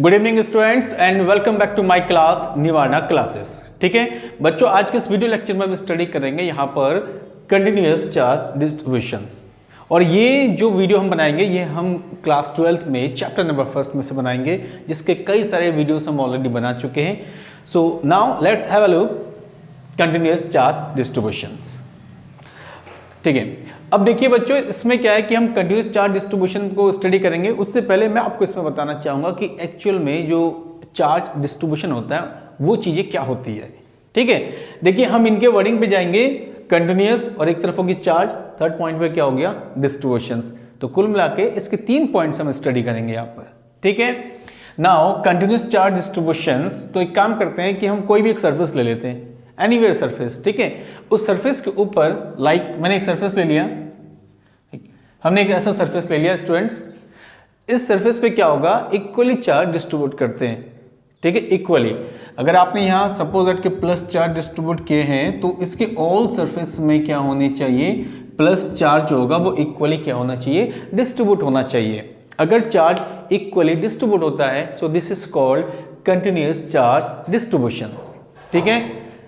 Good evening students and welcome back to my class Nivarana classes. ठीक है बच्चों, आज के इस वीडियो लेक्चर में हम स्टडी करेंगे यहाँ पर कंटिन्यूअस चार्ज डिस्ट्रीब्यूशंस। और ये जो वीडियो हम बनाएंगे ये हम क्लास 12th में चैप्टर नंबर 1 में से बनाएंगे, जिसके कई सारे वीडियोस हम ऑलरेडी बना चुके हैं। So now let's have a look continuous charge distributions. ठीक है, अब देखिए बच्चों, इसमें क्या है कि हम कंटिन्यूअस चार्ज डिस्ट्रीब्यूशन को स्टडी करेंगे। उससे पहले मैं आपको इसमें बताना चाहूँगा कि एक्चुअल में जो चार्ज डिस्ट्रीब्यूशन होता है वो चीज़ें क्या होती है। ठीक है, देखिए हम इनके वर्डिंग पे जाएंगे, कंटिन्यूअस और एक तरफ होगी चार्ज, थर्ड पॉइंट पे क्या हो गया डिस्ट्रीब्यूशंस। तो कुल मिला के इसके 3 पॉइंट्स हम स्टडी करेंगे यहाँ पर। ठीक है, नाउ कंटिन्यूअस चार्ज डिस्ट्रीब्यूशंस, तो एक काम करते हैं कि हम कोई भी एक सरफेस ले लेते हैं, एनीवेयर सरफेस। ठीक है, उस सरफेस के ऊपर मैंने एक सरफेस ले लिया, हमने एक ऐसा सरफेस ले लिया स्टूडेंट्स। इस सरफेस पे क्या होगा, इक्वली चार्ज डिस्ट्रीब्यूट करते हैं। ठीक है, इक्वली। अगर आपने यहाँ सपोज दैट के प्लस चार्ज डिस्ट्रीब्यूट किए हैं तो इसके ऑल सरफेस में क्या होने चाहिए, प्लस चार्ज होगा वो इक्वली क्या होना चाहिए, डिस्ट्रीब्यूट होना चाहिए। अगर चार्ज इक्वली डिस्ट्रीब्यूट होता है so this is called continuous charge distributions. ठीक है,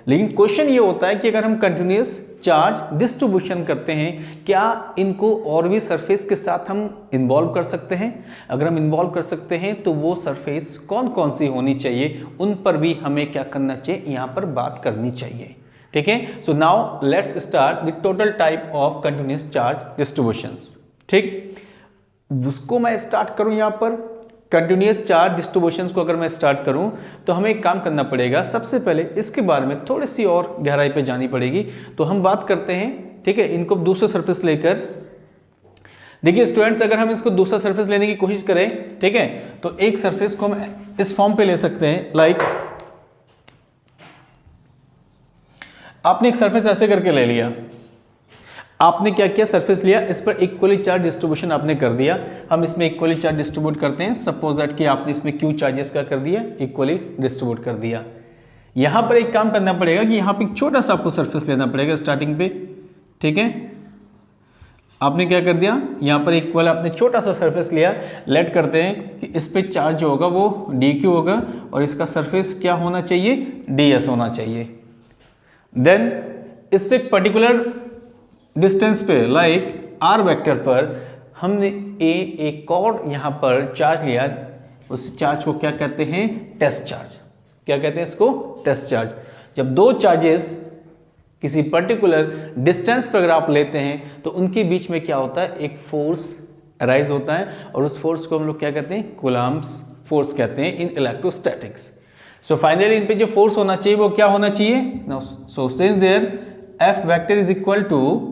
लेकिन क्वेश्चन ये होता है कि अगर हम कंटिन्यूअस चार्ज डिस्ट्रीब्यूशन करते हैं, क्या इनको और भी सरफेस के साथ हम इन्वॉल्व कर सकते हैं? अगर हम इन्वॉल्व कर सकते हैं तो वो सरफेस कौन कौन सी होनी चाहिए, उन पर भी हमें क्या करना चाहिए, यहाँ पर बात करनी चाहिए। ठीक है, so now let's start with total type of continuous charge distributions. ठीक, उसको मैं स्टार्ट करूँ यहाँ पर कंटिन्यूअस चार्ज डिस्ट्रीब्यूशंस को अगर मैं स्टार्ट करूं तो हमें एक काम करना पड़ेगा, सबसे पहले इसके बारे में थोड़ी सी और गहराई पे जानी पड़ेगी। तो हम बात करते हैं, ठीक है, इनको दूसरा सरफेस लेकर। देखिए स्टूडेंट्स, अगर हम इसको दूसरा सरफेस लेने की कोशिश करें, ठीक है, तो एक सरफेस को हम इस फॉर्म पे ले सकते हैं। लाइक आपने एक सरफेस ऐसे करके ले लिया, आपने क्या किया, सरफेस लिया, इस पर इक्वली चार्ज डिस्ट्रीब्यूशन आपने कर दिया। हम इसमें इक्वली चार्ज डिस्ट्रीब्यूट करते हैं। सपोज दैट कि आपने इसमें क्यू चार्जेस का कर दिया, इक्वली डिस्ट्रीब्यूट कर दिया। यहां पर एक काम करना पड़ेगा कि यहां पे एक छोटा सा आपको सरफेस लेना पड़ेगा स्टार्टिंग पे। ठीक है, आपने क्या कर दिया, यहां पर इक्वल आपने छोटा सा सरफेस लिया। लेट करते हैं कि इस पे चार्ज जो होगा वो डी क्यू होगा और इसका सरफेस क्या होना चाहिए, डी एस होना चाहिए। देन इससे पर्टिकुलर डिस्टेंस पे लाइक आर वेक्टर पर हमने एक और यहाँ पर चार्ज लिया। उस चार्ज को क्या कहते हैं, टेस्ट चार्ज। क्या कहते हैं इसको, टेस्ट चार्ज। जब दो चार्जेस किसी पर्टिकुलर डिस्टेंस पर अगर आप लेते हैं तो उनके बीच में क्या होता है, एक फोर्स अराइज होता है और उस फोर्स को हम लोग क्या कहते हैं, कूलम्ब्स फोर्स कहते हैं in electrostatics. So finally in पे जो फोर्स होना चाहिए वो क्या होना चाहिए, so since there F vector is equal to,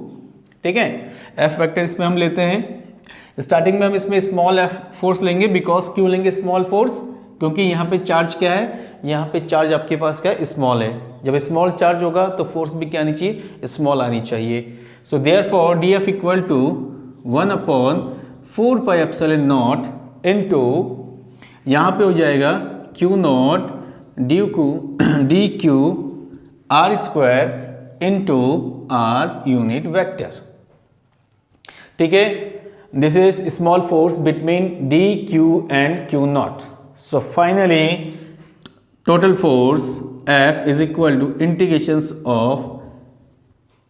ठीक है, एफ वेक्टर इसमें हम लेते हैं। स्टार्टिंग में हम इसमें स्मॉल एफ फोर्स लेंगे, बिकॉज क्यों लेंगे स्मॉल फोर्स, क्योंकि यहाँ पे चार्ज क्या है, यहाँ पे चार्ज आपके पास क्या है, स्मॉल है। जब स्मॉल चार्ज होगा तो फोर्स भी क्या आनी चाहिए, स्मॉल आनी चाहिए। So therefore D F equal to 1/4 pi epsilon not into, यहाँ पे हो जाएगा Q not D Q R square into R unit vector. ठीक है, this is small force between D Q and Q not. So finally total force F is equal to integrations of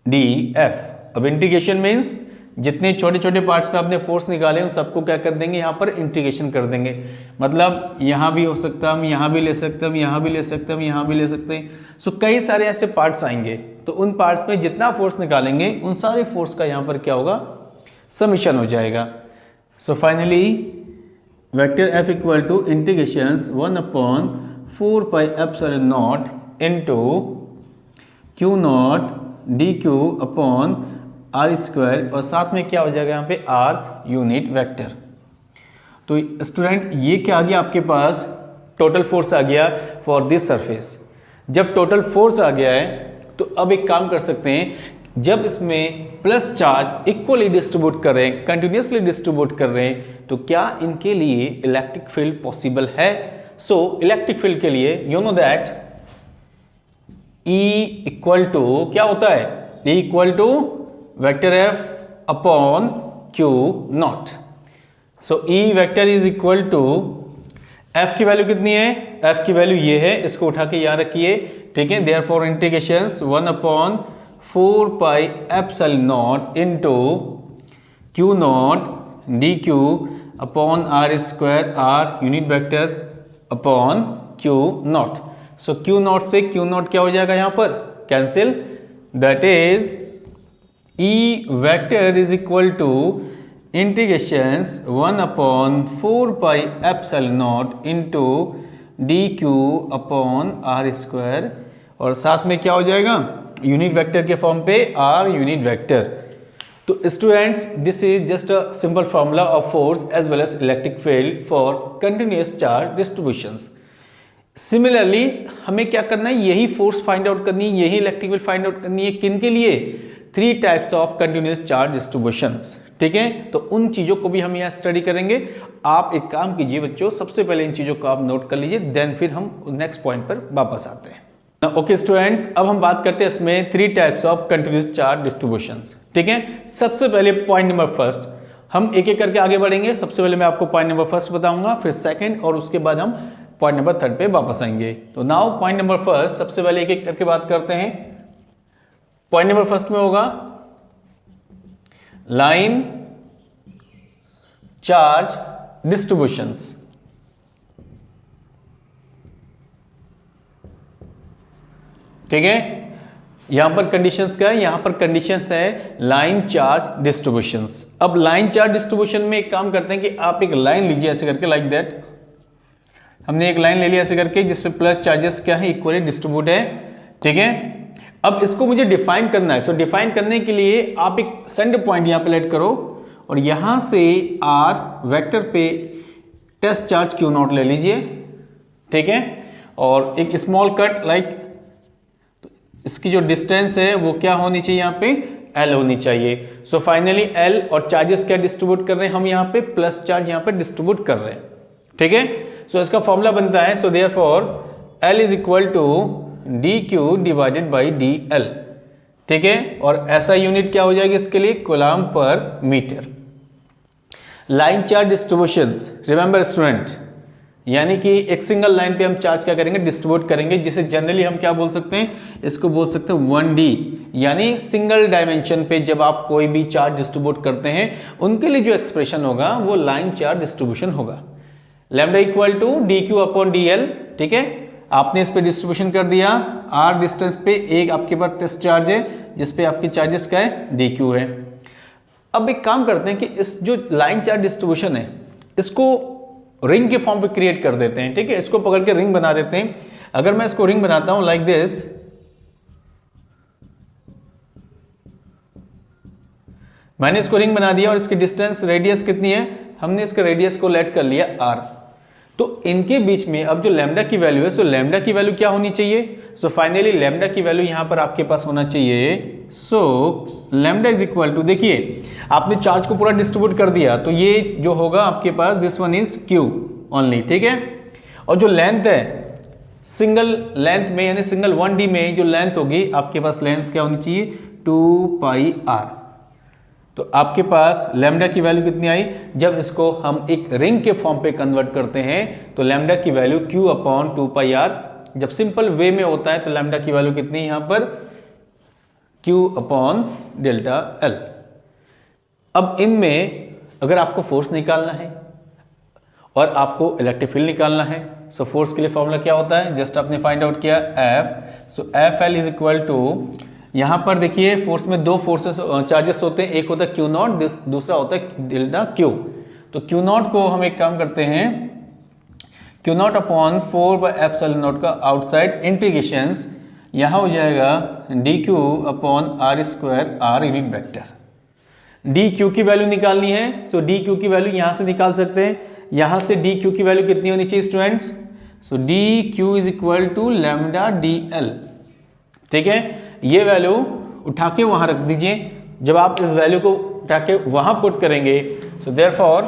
D F. अब integration means जितने छोटे छोटे parts में आपने force निकाले उन सबको क्या कर देंगे, यहाँ पर इंटीग्रेशन कर देंगे। मतलब यहाँ भी हो सकता है, हम यहाँ भी ले सकते हैं, हम यहाँ भी ले सकते हैं, हम यहाँ भी ले सकते हैं। सो कई सारे ऐसे पार्ट्स आएंगे, तो उन पार्ट्स में जितना फोर्स निकालेंगे उन सारे फोर्स का यहाँ पर क्या होगा, समीशन हो जाएगा। So finally vector F equal to integrations 1/4 pi epsilon not into Q not D Q upon R square, और साथ में क्या हो जाएगा यहाँ पे आर यूनिट वेक्टर। तो स्टूडेंट ये क्या आ गया आपके पास, टोटल फोर्स आ गया फॉर दिस सरफेस। जब टोटल फोर्स आ गया है तो अब एक काम कर सकते हैं, जब इसमें प्लस चार्ज इक्वली डिस्ट्रीब्यूट कर रहे हैं, कंटिन्यूसली डिस्ट्रीब्यूट कर रहे हैं, तो क्या इनके लिए इलेक्ट्रिक फील्ड पॉसिबल है? सो इलेक्ट्रिक फील्ड के लिए you know that E equal to क्या होता है, E equal to vector F upon Q not. So E vector is equal to f की वैल्यू कितनी है, f की वैल्यू ये है, इसको उठा के यहाँ रखिए, ठीक है। Therefore integrations 1/4πε0 into q naught dq upon r square r unit vector upon q naught. So q naught से q नॉट क्या हो जाएगा यहाँ पर, cancel, that is E vector is equal to integrations 1/4πε0 into dq upon r square, और साथ में क्या हो जाएगा, यूनिट वेक्टर के फॉर्म पे r यूनिट वेक्टर। तो students, this is just a simple formula of force as well as electric field for continuous charge distributions. Similarly हमें क्या करना है, यही फोर्स फाइंड आउट करनी है, यही इलेक्ट्रिक फील्ड फाइंड आउट करनी है, किन के लिए, 3 types of continuous charge distributions, ठीक है। तो उन चीजों को भी हम यहाँ स्टडी करेंगे। आप एक काम कीजिए बच्चों, सबसे पहले इन चीजों को आप नोट कर लीजिए, देन फिर हम नेक्स्ट पॉइंट पर वापस आते हैं। ओके स्टूडेंट्स, अब हम बात करते हैं इसमें 3 types of continuous charge distributions, ठीक है। सबसे पहले पॉइंट नंबर फर्स्ट, हम एक एक करके आगे बढ़ेंगे। सबसे पहले मैं आपको पॉइंट नंबर फर्स्ट बताऊंगा, फिर सेकंड, और उसके बाद हम पॉइंट नंबर थर्ड पे वापस आएंगे। तो नाउ पॉइंट नंबर फर्स्ट, सबसे पहले एक एक करके बात करते हैं। पॉइंट नंबर फर्स्ट में होगा लाइन चार्ज डिस्ट्रीब्यूशंस। ठीक है, यहां पर कंडीशंस क्या है, यहां पर कंडीशंस है लाइन चार्ज डिस्ट्रीब्यूशंस। अब लाइन चार्ज डिस्ट्रीब्यूशन में एक काम करते हैं कि आप एक लाइन लीजिए ऐसे करके, लाइक दैट। हमने एक लाइन ले लिया ऐसे करके, जिसमें प्लस चार्जेस क्या है, इक्वली डिस्ट्रीब्यूट है, ठीक है। अब इसको मुझे डिफाइन करना है। सो डिफाइन करने के लिए आप एक सेंटर पॉइंट यहां पे लेट करो, और यहां से r वेक्टर पे टेस्ट चार्ज q नॉट ले लीजिए, ठीक है। और एक स्मॉल कट, लाइक इसकी जो डिस्टेंस है वो क्या होनी चाहिए, यहाँ पे L होनी चाहिए। सो फाइनली L, और चार्जेस क्या डिस्ट्रीब्यूट कर रहे हैं हम यहाँ पे, प्लस चार्ज यहाँ पे डिस्ट्रीब्यूट कर रहे हैं, ठीक है। सो इसका फॉर्मूला बनता है, so therefore L is equal to dq divided by dl, ठीक है। और ऐसा यूनिट क्या हो जाएगी इसके लिए, कूलम्ब पर metre. Line charge distributions, remember student, यानी कि एक सिंगल लाइन पे हम चार्ज क्या करेंगे, डिस्ट्रीब्यूट करेंगे, जिसे जनरली हम क्या बोल सकते हैं, इसको बोल सकते हैं 1D, यानी सिंगल डायमेंशन पे जब आप कोई भी चार्ज डिस्ट्रीब्यूट करते हैं, उनके लिए जो एक्सप्रेशन होगा वो लाइन चार्ज डिस्ट्रीब्यूशन होगा। Lambda equal to dq upon dl, ठीक है। आपने इस पे डिस्ट्रीब्यूशन कर दिया, r डिस्टेंस पे एक आपके पास टेस्ट चार्ज है, जिसपे आपकी चार्जेस क्या है, dq है। अब एक काम करते हैं कि इस जो लाइन चार्ज डिस्ट्रीब्यूशन है, इसको रिंग के फॉर्म पे क्रिएट कर देते हैं, ठीक है। इसको पकड़ के रिंग बना देते हैं। अगर मैं इसको रिंग बनाता हूं लाइक दिस, मैंने इसको रिंग बना दिया, और इसकी डिस्टेंस रेडियस कितनी है, हमने इसके रेडियस को लेट कर लिया r। तो इनके बीच में अब जो लैम्डा की वैल्यू है, सो लैम्डा की वैल्यू क्या होनी चाहिए, सो फाइनली लैम्डा की वैल्यू यहां पर आपके पास होना चाहिए। So lambda is equal to, देखिए आपने चार्ज को पूरा डिस्ट्रीब्यूट कर दिया, तो ये जो होगा आपके पास, this one is q only, ठीक है। और जो लेंथ है, सिंगल लेंथ में यानी सिंगल 1D में जो लेंथ होगी आपके पास, लेंथ क्या होनी चाहिए, 2πr। तो आपके पास लैम्डा की वैल्यू कितनी आई, जब इसको हम एक रिंग के फॉर्म पे कन्वर्ट करते हैं, तो लैम्डा की वैल्यू q अपॉन 2πr। जब सिंपल वे में होता है तो लैम्डा की वैल्यू कितनी है यहाँ पर, q अपॉन डेल्टा l। अब इनमें अगर आपको फोर्स निकालना है और आपको इलेक्ट्रिक फील्ड निकालना है, सो फोर्स के लिए फॉर्मूला क्या होता है, जस्ट आपने फाइंड आउट किया F। So FL is equal to, यहाँ पर देखिए फोर्स में दो फोर्सेस चार्जेस होते हैं, एक होता है Q नॉट, दूसरा होता है डेल्टा Q। तो Q नॉट को हम एक काम करते हैं, Q नॉट अपॉन 4/ε0 का आउटसाइड इंटीग्रेशंस, यहाँ हो जाएगा dq upon r square r unit vector. dq की वैल्यू निकालनी है, सो dq की वैल्यू यहाँ से निकाल सकते हैं। यहाँ से dq की वैल्यू कितनी होनी चाहिए students, so dq is equal to lambda dl, ठीक है। ये वैल्यू उठा के वहाँ रख दीजिए। जब आप इस वैल्यू को उठा के वहाँ पुट करेंगे, so therefore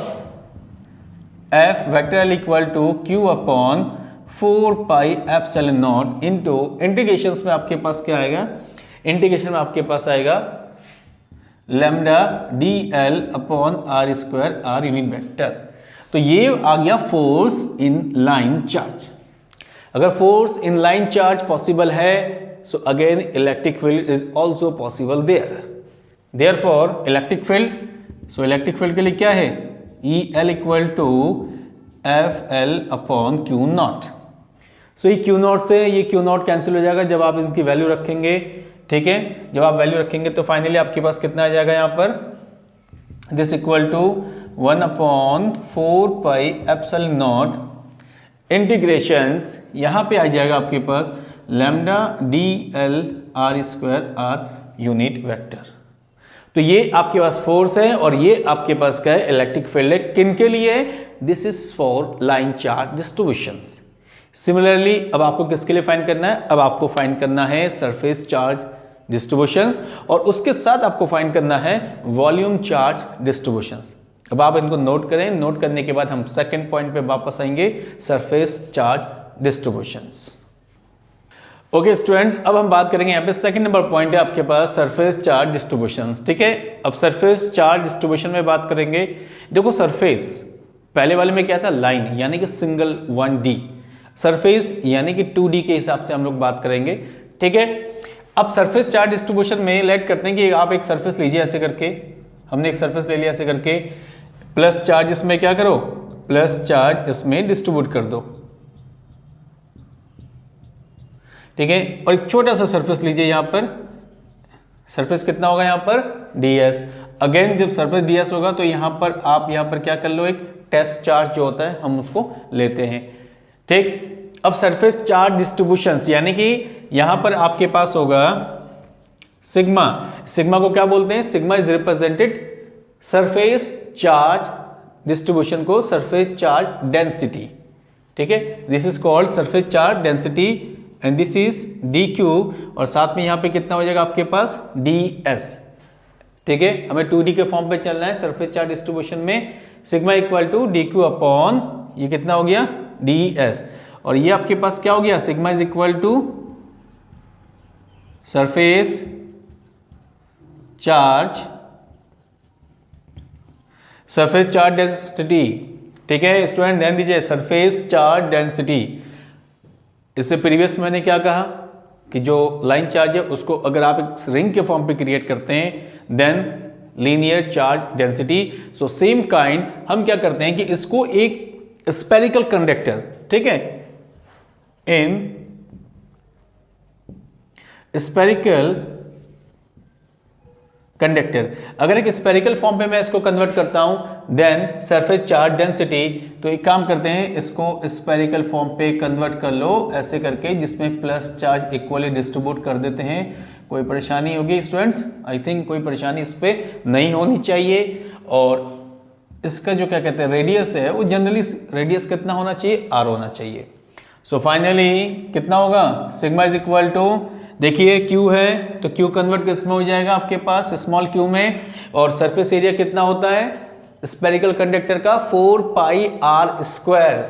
f vector l equal to q upon 4πε0 into integrations में आपके पास क्या आएगा, इंटीग्रेशन में आपके पास आएगा lambda dl upon r square r unit vector. तो ये आ गया फोर्स इन लाइन चार्ज। अगर फोर्स इन लाइन चार्ज पॉसिबल है, so again electric field is also possible there. Therefore electric field, so electric field के लिए क्या है, E L equal to F L upon Q not. So ये क्यू नॉट से ये क्यू नॉट कैंसिल हो जाएगा जब आप इसकी वैल्यू रखेंगे, ठीक है। जब आप वैल्यू रखेंगे तो फाइनली आपके पास कितना आ जाएगा यहाँ पर, this equal to 1 upon 4 pi epsilon not integrations, यहाँ पे आ जाएगा आपके पास lambda D L R square R unit vector. तो ये आपके पास फोर्स है और ये आपके पास क्या है, इलेक्ट्रिक फील्ड है। किन के लिए, this is for line charge distributions. Similarly अब आपको किसके लिए फाइंड करना है, अब आपको फाइंड करना है सरफेस चार्ज डिस्ट्रीब्यूशंस और उसके साथ आपको फाइंड करना है वॉल्यूम चार्ज डिस्ट्रीब्यूशंस। अब आप इनको नोट करें, नोट करने के बाद हम सेकंड पॉइंट पे वापस आएंगे, surface charge distributions. Okay students, अब हम बात करेंगे यहाँ पे सेकंड नंबर पॉइंट है आपके पास सरफेस चार्ज डिस्ट्रीब्यूशंस, ठीक है। अब सरफेस चार्ज डिस्ट्रीब्यूशन में बात करेंगे। देखो सरफेस पहले वाले में क्या था, लाइन यानी कि सिंगल 1D, सरफेस यानी कि 2D के हिसाब से हम लोग बात करेंगे, ठीक है। अब सरफेस चार्ज डिस्ट्रीब्यूशन में लेट करते हैं कि आप एक सरफेस लीजिए ऐसे करके, हमने एक सरफेस ले लिया ऐसे करके, प्लस चार्ज इसमें क्या करो, प्लस चार्ज इसमें डिस्ट्रीब्यूट कर दो, ठीक है। और एक छोटा सा सरफेस लीजिए यहाँ पर, सरफेस कितना होगा यहाँ पर, ds। अगेन जब सरफेस ds होगा तो यहाँ पर आप यहाँ पर क्या कर लो, एक टेस्ट चार्ज जो होता है हम उसको लेते हैं, ठीक। अब सरफेस चार्ज डिस्ट्रीब्यूशंस यानी कि यहाँ पर आपके पास होगा सिग्मा, सिग्मा को क्या बोलते हैं, sigma is represented surface charge distribution को सरफेस चार्ज डेंसिटी, ठीक है। This is called surface charge density and this is dq और साथ में यहाँ पे कितना हो जाएगा आपके पास ds, ठीक है। हमें 2D के फॉर्म पे चलना है सरफेस चार्ज डिस्ट्रीब्यूशन में, sigma equal to dq upon ये कितना हो गया ds और ये आपके पास क्या हो गया, sigma is equal to surface charge density, ठीक है स्टूडेंट, ध्यान दीजिए सरफेस चार्ज डेंसिटी। इससे प्रीवियस मैंने क्या कहा कि जो लाइन चार्ज है उसको अगर आप एक रिंग के फॉर्म पे क्रिएट करते हैं then linear charge density. So same kind हम क्या करते हैं कि इसको एक स्फेरिकल कंडक्टर, ठीक है, इन स्फेरिकल कंडक्टर, अगर एक स्फेरिकल फॉर्म पे मैं इसको कन्वर्ट करता हूं देन सरफेस चार्ज डेंसिटी, तो एक काम करते हैं इसको स्फेरिकल फॉर्म पे कन्वर्ट कर लो ऐसे करके जिसमें प्लस चार्ज इक्वली डिस्ट्रीब्यूट कर देते हैं। कोई परेशानी होगी स्टूडेंट्स, आई थिंक कोई परेशानी इस पे नहीं होनी चाहिए। और इसका जो क्या कहते हैं रेडियस है वो जनरली रेडियस कितना होना चाहिए, r होना चाहिए। सो फाइनली कितना होगा, सिग्मा इज इक्वल टू, देखिए q है तो q कन्वर्ट किस में हो जाएगा आपके पास स्मॉल q में, और सरफेस एरिया कितना होता है स्फेरिकल कंडक्टर का 4 पाई r square,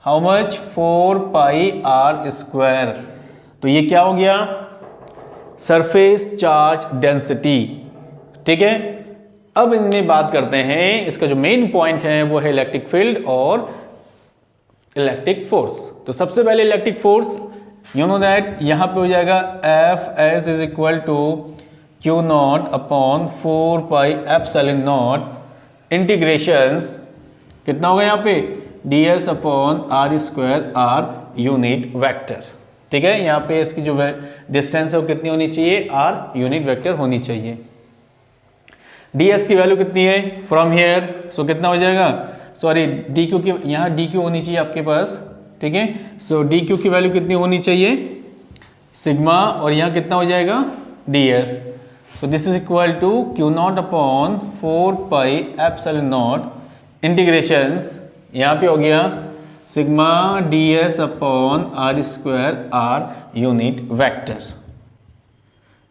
how much 4 pi r square. तो ये क्या हो गया सरफेस चार्ज डेंसिटी, ठीक है। अब इनमें बात करते हैं, इसका जो मेन पॉइंट है वो है इलेक्ट्रिक फील्ड और इलेक्ट्रिक फोर्स। तो सबसे पहले electric force you know that यहां पे हो जाएगा F S is equal to Q not upon 4 pi epsilon not integrations कितना होगा यहाँ पे ds upon R square R unit vector, ठीक है। यहाँ पे इसकी जो डिस्टेंस है वो कितनी होनी चाहिए, r यूनिट वेक्टर होनी चाहिए। ds की वैल्यू कितनी है फ्रॉम हियर, सो कितना हो जाएगा, सॉरी dq की यहाँ dq होनी चाहिए आपके पास, ठीक है। सो dq की वैल्यू कितनी होनी चाहिए सिग्मा और यहाँ कितना हो जाएगा ds। So this is equal to Q not upon 4 pi epsilon not integrations, यहाँ पे हो गया sigma ds upon R square R unit vector.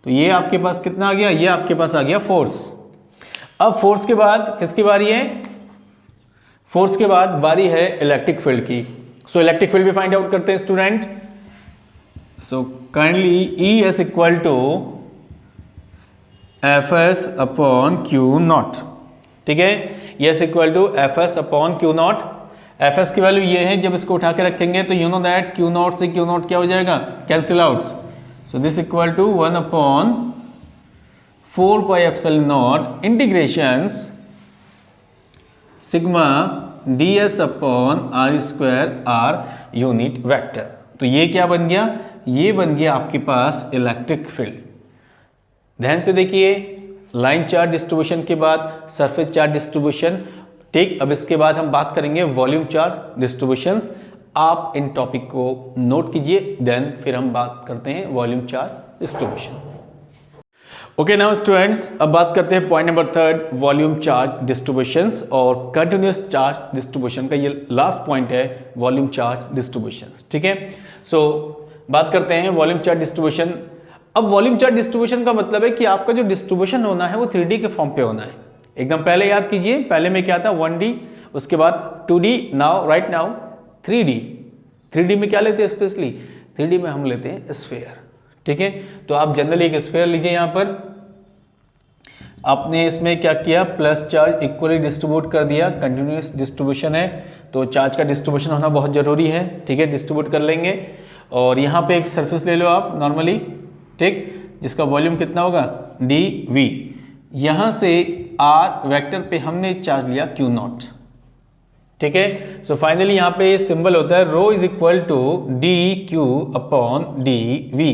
तो ये आपके पास कितना आ गया, ये आपके पास आ गया फोर्स। अब फोर्स के बाद किसकी बारी है, फोर्स के बाद बारी है इलेक्ट्रिक फील्ड की। सो इलेक्ट्रिक फील्ड भी फाइंड आउट करते हैं student. So kindly E S equal to F S upon Q not, ठीक है। E S equal to F S upon Q not. F S की वैल्यू ये है, जब इसको उठा के रखेंगे तो you know that Q not से क्यू नॉट क्या हो जाएगा, cancel outs. So this equal to 1 upon 4 pi epsilon not integrations sigma D S upon R square R unit vector. तो ये क्या बन गया, ये बन गया आपके पास इलेक्ट्रिक फील्ड। ध्यान से देखिए, लाइन चार्ज डिस्ट्रीब्यूशन के बाद सरफेस चार्ज डिस्ट्रीब्यूशन, ठीक। अब इसके बाद हम बात करेंगे वॉल्यूम चार्ज डिस्ट्रीब्यूशंस। आप इन टॉपिक को नोट कीजिए, देन फिर हम बात करते हैं volume charge distribution. Okay now students, अब बात करते हैं point number 3, volume charge distributions और कंटिन्यूअस चार्ज डिस्ट्रीब्यूशन का ये लास्ट पॉइंट है, वॉल्यूम चार्ज डिस्ट्रीब्यूशन, ठीक है। सो बात करते हैं वॉल्यूम चार्ज डिस्ट्रीब्यूशन। अब वॉल्यूम चार्ज डिस्ट्रीब्यूशन का मतलब है कि आपका जो डिस्ट्रीब्यूशन होना है वो 3D के फॉर्म पे होना है। एकदम पहले याद कीजिए, पहले में क्या था 1D, उसके बाद 2D, now right now 3D। 3D में क्या लेते हैं स्पेशली, 3D में हम लेते हैं स्फीयर, ठीक है। तो आप जनरली एक स्फीयर लीजिए, यहाँ पर आपने इसमें क्या किया, प्लस चार्ज इक्वली डिस्ट्रीब्यूट कर दिया। कंटिन्यूअस डिस्ट्रीब्यूशन है तो चार्ज का डिस्ट्रीब्यूशन होना बहुत जरूरी है, ठीक है। डिस्ट्रीब्यूट कर लेंगे और यहाँ पे एक सरफेस ले लो आप नॉर्मली, ठीक, जिसका वॉल्यूम कितना होगा dv। यहाँ से r वेक्टर पे हमने चार्ज लिया q नॉट, ठीक है। सो फाइनली यहाँ पे सिंबल होता है rho is equal to dq upon dv।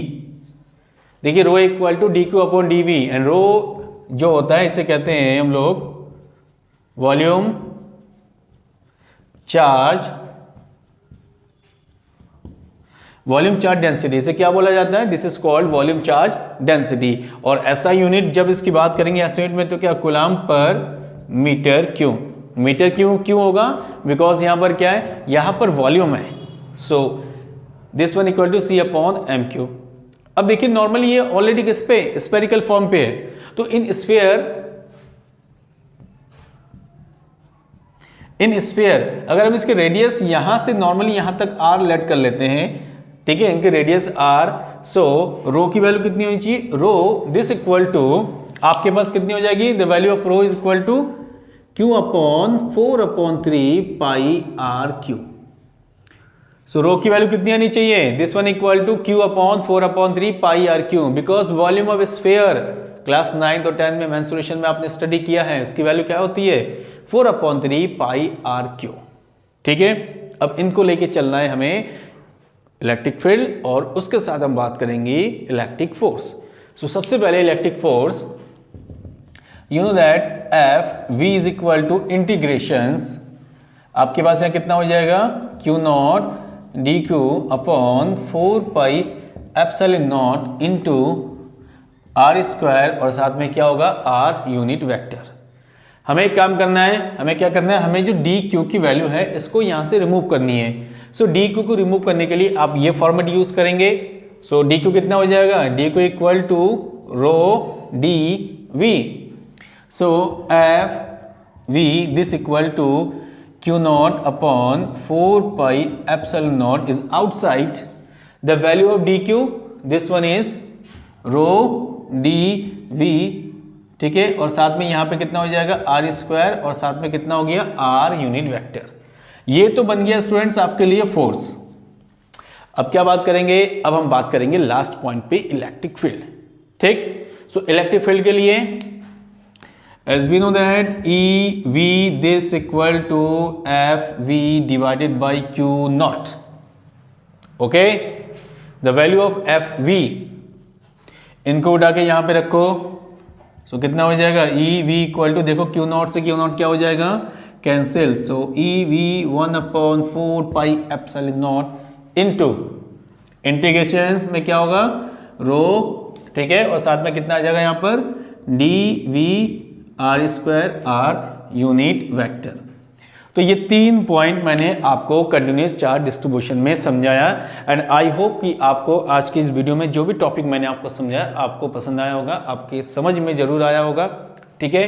देखिए rho equal to dq upon dv, and rho जो होता है इसे कहते हैं हम लोग volume charge, volume charge density. इसे क्या बोला जाता है, this is called volume charge density. और एसआई यूनिट जब इसकी बात करेंगे एसआई यूनिट में तो क्या, कूलम्ब पर मीटर क्यूब। मीटर क्यों होगा, बिकॉज यहां पर क्या है, यहां पर वॉल्यूम है। So this one equal to C upon M cube. अब देखिए नॉर्मली ये ऑलरेडी किस पे, स्फेरिकल फॉर्म पे है, तो इन स्फीयर अगर हम इसके रेडियस यहां से नॉर्मली यहां तक r लेट कर लेते हैं, ठीक है, इनके रेडियस r। सो रो की वैल्यू कितनी होनी चाहिए, रो दिस इक्वल टू आपके पास कितनी हो जाएगी, the value of rho is equal to q upon 4/3 pi r cube. So rho की वैल्यू कितनी आनी चाहिए, this one equal to q upon 4/3 pi r cube, because volume of sphere class 9 और 10 में मेंसुरेशन में आपने स्टडी किया है, उसकी वैल्यू क्या होती है 4/3 पाई r क्यूब, ठीक है। अब इनको लेके चलना है हमें इलेक्ट्रिक फील्ड, और उसके साथ हम बात करेंगे इलेक्ट्रिक फोर्स। सो सबसे पहले electric force, you know that F V is equal to integrations, आपके पास यहाँ कितना हो जाएगा Q not D Q upon 4 pi epsilon not into R square, और साथ में क्या होगा आर यूनिट वेक्टर। हमें एक काम करना है, हमें क्या करना है, हमें जो डी क्यू की वैल्यू है इसको यहाँ से रिमूव करनी है। सो डी क्यू को रिमूव करने के लिए आप ये फॉर्मेट यूज करेंगे। सो डी क्यू कितना हो जाएगा, D Q equal to rho D V. So F V this equal to Q not upon 4 pi epsilon not is outside the value of D Q, this one is rho D V, ठीक है। और साथ में यहाँ पे कितना हो जाएगा आर स्क्वायर, और साथ में कितना हो गया आर यूनिट वेक्टर। ये तो बन गया स्टूडेंट्स आपके लिए फोर्स। अब क्या बात करेंगे, अब हम बात करेंगे लास्ट पॉइंट पे इलेक्ट्रिक फील्ड, ठीक। सो इलेक्ट्रिक फील्ड के लिए as we know that E V this equal to F V divided by Q naught, okay, the value of F V, इनको उठा के यहाँ पे रखो। सो कितना हो जाएगा E V इक्वल टू, देखो Q नॉट से Q नॉट क्या हो जाएगा cancel. So E V 1/4 pi epsilon not into integration में क्या होगा रो, ठीक है, और साथ में कितना आ जाएगा यहाँ पर D V R square R unit vector. तो ये 3 पॉइंट मैंने आपको कंटिन्यूअस चार्ज डिस्ट्रीब्यूशन में समझाया, एंड आई होप कि आपको आज की इस वीडियो में जो भी टॉपिक मैंने आपको समझाया आपको पसंद आया होगा, आपके समझ में जरूर आया होगा, ठीक है।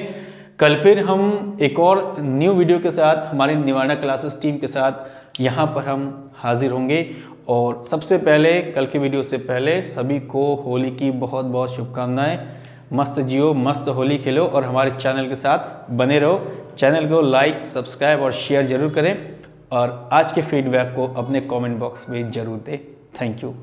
कल फिर हम एक और न्यू वीडियो के साथ हमारी निवारणा क्लासेस टीम के साथ यहाँ पर हम हाजिर होंगे। और सबसे पहले कल के वीडियो से पहले सभी को होली की बहुत बहुत शुभकामनाएं। मस्त जियो, मस्त होली खेलो और हमारे चैनल के साथ बने रहो। चैनल को लाइक, सब्सक्राइब और शेयर जरूर करें और आज के फीडबैक को अपने कमेंट बॉक्स में जरूर दें। Thank you.